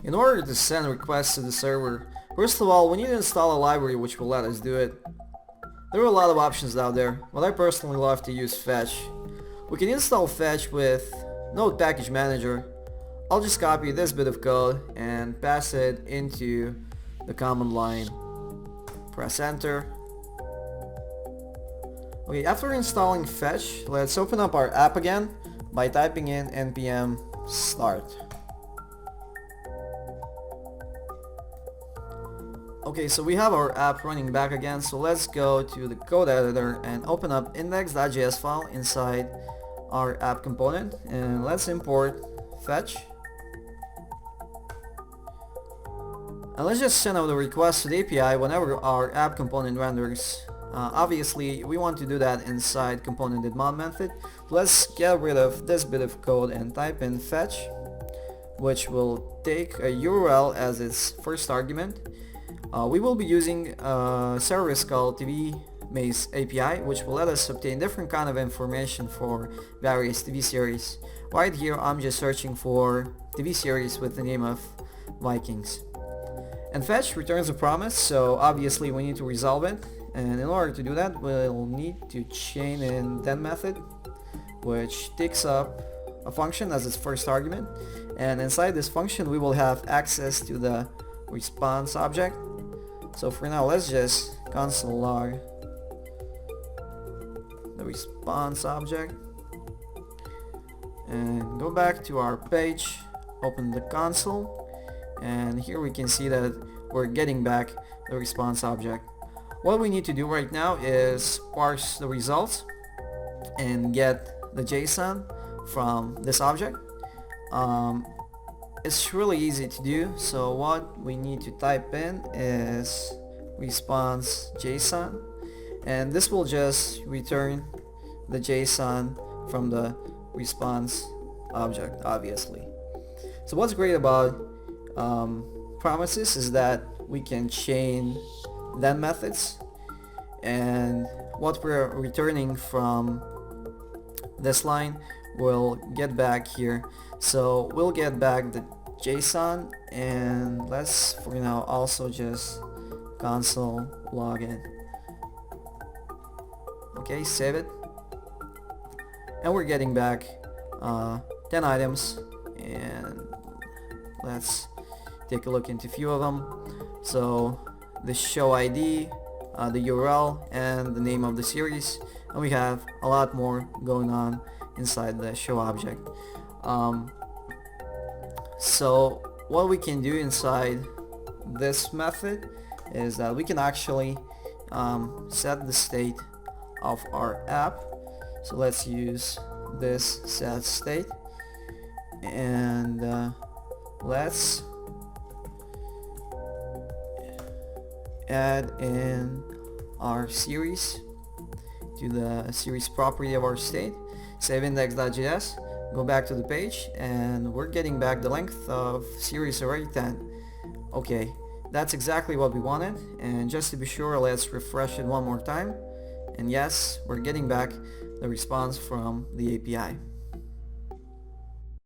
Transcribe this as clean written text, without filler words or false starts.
In order to send requests to the server, first of all, we need to install a library which will let us do it. There are a lot of options out there, but I personally love to use Fetch. We can install Fetch with Node Package Manager. I'll just copy this bit of code and pass it into the command line. Press enter. Okay, after installing Fetch, let's open up our app again by typing in npm start. Okay, so we have our app running back again, so let's go to the code editor and open up index.js file inside our app component, and let's import Fetch. And let's just send out the request to the API whenever our app component renders. Obviously, we want to do that inside component.mod method. Let's get rid of this bit of code and type in fetch, which will take a URL as its first argument. We will be using a service called TV-Maze API, which will let us obtain different kind of information for various TV series. Right here, I'm just searching for TV series with the name of Vikings. And fetch returns a promise, so obviously we need to resolve it. And in order to do that, we'll need to chain in then method, which takes up a function as its first argument. And inside this function, we will have access to the response object. So for now, let's just console log the response object and go back to our page, open the console, and here we can see that we're getting back the response object. What we need to do right now is parse the results and get the JSON from this object. It's really easy to do, so what we need to type in is response JSON, and this will just return the JSON from the response object, obviously. So what's great about promises is that we can chain then methods, and what we're returning from this line will get back here. So we'll get back the JSON, and let's for now also just console log it. Okay, save it, and we're getting back 10 items, and let's take a look into a few of them. So the show ID, the URL, and the name of the series, and we have a lot more going on inside the show object. So what we can do inside this method is that we can actually set the state of our app. So let's use this set state, and let's add in our series to the series property of our state, save index.js, go back to the page, and we're getting back the length of series array 10. Okay, that's exactly what we wanted, and just to be sure, let's refresh it one more time, and yes, we're getting back the response from the API.